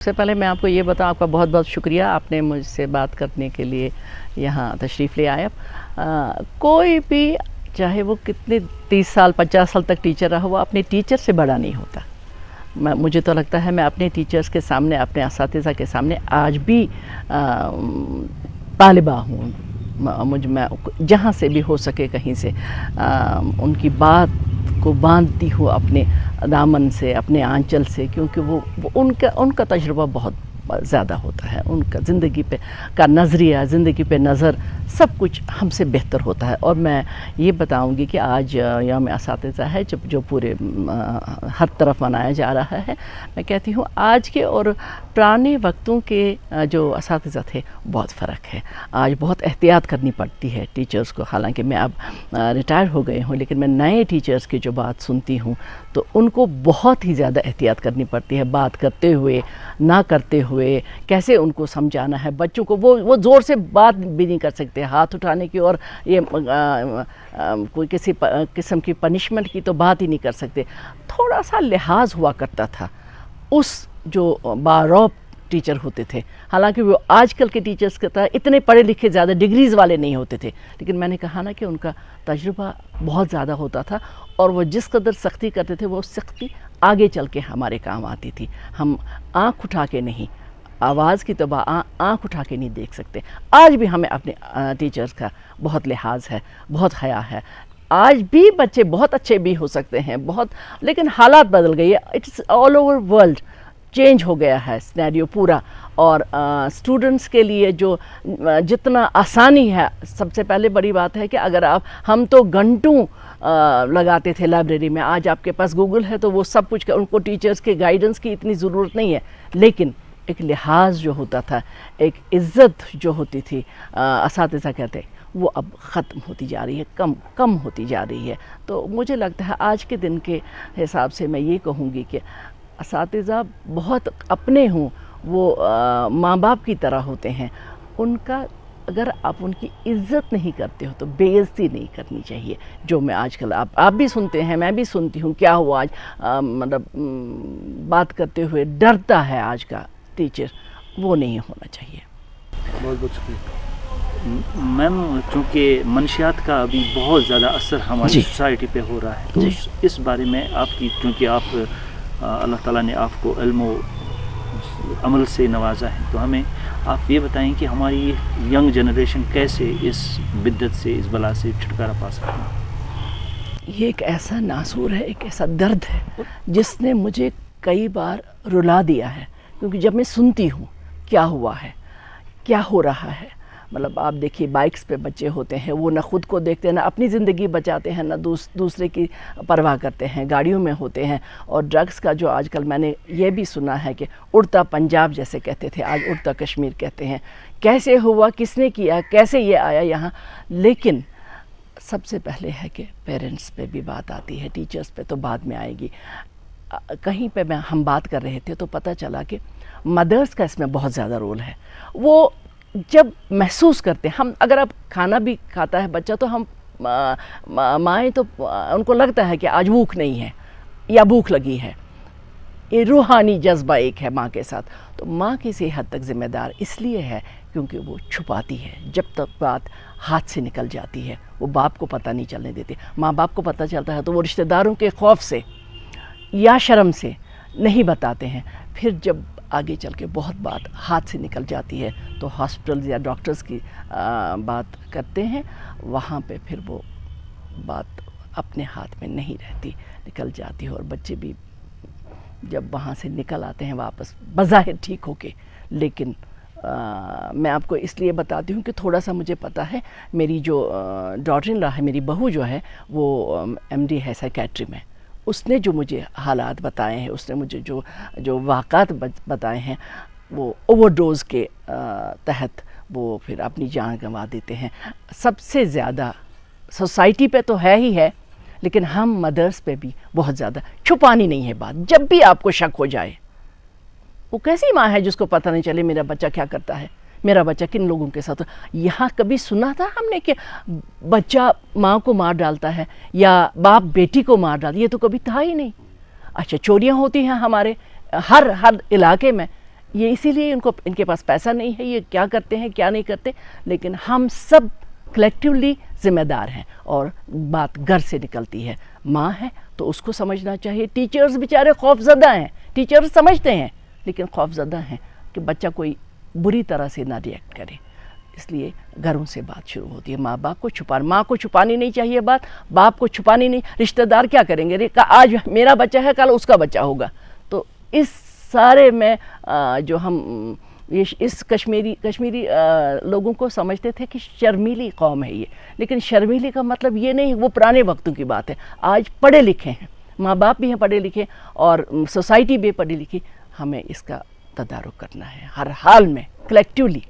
سب سے پہلے میں آپ کو یہ بتاؤں، آپ کا بہت بہت شکریہ، آپ نے مجھ سے بات کرنے کے لیے یہاں تشریف لے آئے۔ کوئی بھی چاہے وہ کتنے 30 سال 50 سال تک ٹیچر رہا، وہ اپنے ٹیچر سے بڑا نہیں ہوتا۔ مجھے تو لگتا ہے میں اپنے ٹیچرز کے سامنے، اپنے اساتذہ کے سامنے آج بھی طالبہ ہوں۔ میں جہاں سے بھی ہو سکے کہیں سے ان کی بات کو باندھتی ہوں اپنے دامن سے، اپنے آنچل سے، کیونکہ وہ ان کا تجربہ بہت زیادہ ہوتا ہے، ان کا زندگی پہ کا نظریہ، زندگی پہ نظر، سب کچھ ہم سے بہتر ہوتا ہے۔ اور میں یہ بتاؤں گی کہ آج یوم اساتذہ ہے جو پورے ہر طرف منایا جا رہا ہے۔ میں کہتی ہوں آج کے اور پرانے وقتوں کے جو اساتذہ تھے بہت فرق ہے۔ آج بہت احتیاط کرنی پڑتی ہے ٹیچرز کو، حالانکہ میں اب ریٹائر ہو گئی ہوں، لیکن میں نئے ٹیچرز کی جو بات سنتی ہوں تو ان کو بہت ہی زیادہ احتیاط کرنی پڑتی ہے، بات کرتے ہوئے، نہ کرتے ہوئے، کیسے ان کو سمجھانا ہے بچوں کو۔ وہ زور سے بات بھی نہیں کر سکتے، ہاتھ اٹھانے کی اور یہ کوئی کسی قسم کی پنشمنٹ کی تو بات ہی نہیں کر سکتے۔ تھوڑا سا لحاظ ہوا کرتا تھا اس جو باروب ٹیچر ہوتے تھے، حالانکہ وہ آج کل کے ٹیچرز کی طرح اتنے پڑھے لکھے زیادہ ڈگریز والے نہیں ہوتے تھے، لیکن میں نے کہا نا کہ ان کا تجربہ بہت زیادہ ہوتا تھا، اور وہ جس قدر سختی کرتے تھے وہ سختی آگے چل کے ہمارے کام آتی تھی۔ ہم آنکھ اٹھا کے نہیں، آواز کی تو آنکھ اٹھا کے نہیں دیکھ سکتے۔ آج بھی ہمیں اپنے ٹیچرز کا بہت لحاظ ہے، بہت حیا ہے۔ آج بھی بچے بہت اچھے بھی ہو سکتے ہیں، لیکن حالات بدل گئی ہے۔ It's all over world change ہو گیا ہے سینیریو پورا، اور اسٹوڈنٹس کے لیے جو جتنا آسانی ہے، سب سے پہلے بڑی بات ہے کہ اگر ہم تو گھنٹوں لگاتے تھے لائبریری میں، آج آپ کے پاس گوگل ہے تو وہ سب کچھ، ان کو ٹیچرز کے گائیڈنس کی اتنی ضرورت نہیں ہے، لیکن ایک لحاظ جو ہوتا تھا، ایک عزت جو ہوتی تھی، اساتذہ کہتے، وہ اب ختم ہوتی جا رہی ہے، کم ہوتی جا رہی ہے۔ تو مجھے لگتا ہے آج کے دن کے حساب سے میں یہ کہوں گی کہ اساتذہ بہت اپنے ہوں، وہ ماں باپ کی طرح ہوتے ہیں۔ ان کا اگر آپ ان کی عزت نہیں کرتے ہو تو بے عزتی نہیں کرنی چاہیے، جو میں آج کل آپ بھی سنتے ہیں، میں بھی سنتی ہوں، کیا ہوا آج مطلب بات کرتے ہوئے ڈرتا ہے آج کا ٹیچر، وہ نہیں ہونا چاہیے۔ بہت بہت شکریہ میم۔ چونکہ منشیات کا ابھی بہت زیادہ اثر ہماری سوسائٹی پہ ہو رہا ہے، تو اس بارے میں آپ کی، کیونکہ آپ اللہ تعالیٰ نے آپ کو علم و عمل سے نوازا ہے، تو ہمیں آپ یہ بتائیں کہ ہماری ینگ جنریشن کیسے اس بدعت سے، اس بلا سے چھٹکارا پا سکتے ہیں؟ یہ ایک ایسا ناسور ہے، ایک ایسا درد ہے جس نے مجھے کئی بار رلا دیا ہے، کیونکہ جب میں سنتی ہوں کیا ہوا ہے، کیا ہو رہا ہے، مطلب آپ دیکھیے بائکس پہ بچے ہوتے ہیں، وہ نہ خود کو دیکھتے ہیں، نہ اپنی زندگی بچاتے ہیں، نہ دوسرے کی پرواہ کرتے ہیں، گاڑیوں میں ہوتے ہیں۔ اور ڈرگس کا جو آج کل میں نے یہ بھی سنا ہے کہ اڑتا پنجاب جیسے کہتے تھے، آج اڑتا کشمیر کہتے ہیں۔ کیسے ہوا، کس نے کیا، کیسے یہ آیا یہاں؟ لیکن سب سے پہلے ہے کہ پیرنٹس پہ بھی بات آتی ہے، ٹیچرز پہ تو بعد میں آئے گی۔ کہیں پہ ہم بات کر رہے تھے تو پتہ چلا کہ مدرس کا اس میں بہت زیادہ رول ہے۔ وہ جب محسوس کرتے ہیں، اگر اب کھانا بھی کھاتا ہے بچہ تو ہم مائیں تو ان کو لگتا ہے کہ آج بھوک نہیں ہے یا بھوک لگی ہے، یہ روحانی جذبہ ایک ہے ماں کے ساتھ۔ تو ماں کسی حد تک ذمہ دار اس لیے ہے کیونکہ وہ چھپاتی ہے، جب تک بات ہاتھ سے نکل جاتی ہے وہ باپ کو پتہ نہیں چلنے دیتی۔ ماں باپ کو پتہ چلتا ہے تو وہ رشتہ داروں کے خوف سے یا شرم سے نہیں بتاتے ہیں، پھر جب آگے چل کے بہت بات ہاتھ سے نکل جاتی ہے تو ہاسپٹلز یا ڈاکٹرز کی بات کرتے ہیں، وہاں پہ پھر وہ بات اپنے ہاتھ میں نہیں رہتی، نکل جاتی ہے، اور بچے بھی جب وہاں سے نکل آتے ہیں واپس بظاہر ٹھیک ہو کے، لیکن میں آپ کو اس لیے بتاتی ہوں کہ تھوڑا سا مجھے پتہ ہے، میری جو ڈاٹر ان لا ہے، میری بہو جو ہے وہ MD ہے سائیکیٹری میں، اس نے جو مجھے حالات بتائے ہیں، اس نے مجھے جو واقعات بتائے ہیں، وہ اوور ڈوز کے تحت وہ پھر اپنی جان گنوا دیتے ہیں۔ سب سے زیادہ سوسائٹی پہ تو ہے ہی ہے، لیکن ہم مدرس پہ بھی بہت زیادہ چھپانی نہیں ہے بات۔ جب بھی آپ کو شک ہو جائے، وہ کیسی ماں ہے جس کو پتہ نہیں چلے میرا بچہ کیا کرتا ہے، میرا بچہ کن لوگوں کے ساتھ۔ یہاں کبھی سنا تھا ہم نے کہ بچہ ماں کو مار ڈالتا ہے یا باپ بیٹی کو مار ڈالتا ہے؟ یہ تو کبھی تھا ہی نہیں۔ اچھا چوریاں ہوتی ہیں ہمارے ہر علاقے میں، یہ اسی لیے ان کے پاس پیسہ نہیں ہے، یہ کیا کرتے ہیں کیا نہیں کرتے، لیکن ہم سب کلیکٹیولی ذمہ دار ہیں، اور بات گھر سے نکلتی ہے، ماں ہے تو اس کو سمجھنا چاہیے۔ ٹیچرز بیچارے خوف زدہ ہیں، ٹیچرز سمجھتے ہیں لیکن خوف زدہ ہیں کہ بچہ کوئی بری طرح سے نہ ریئیکٹ کرے، اس لیے گھروں سے بات شروع ہوتی ہے۔ ماں باپ کو ماں کو چھپانی نہیں چاہیے بات، باپ کو چھپانی نہیں۔ رشتہ دار کیا کریں گے، آج میرا بچہ ہے کل اس کا بچہ ہوگا، تو اس سارے میں جو ہم اس کشمیری لوگوں کو سمجھتے تھے کہ شرمیلی قوم ہے یہ، لیکن شرمیلی کا مطلب یہ نہیں، وہ پرانے وقتوں کی بات ہے۔ آج پڑھے لکھے ہیں، ماں باپ بھی ہیں پڑھے لکھے، اور سوسائٹی بھی پڑھی لکھی، ہمیں اس کا تدارک کرنا ہے ہر حال میں کلیکٹیولی۔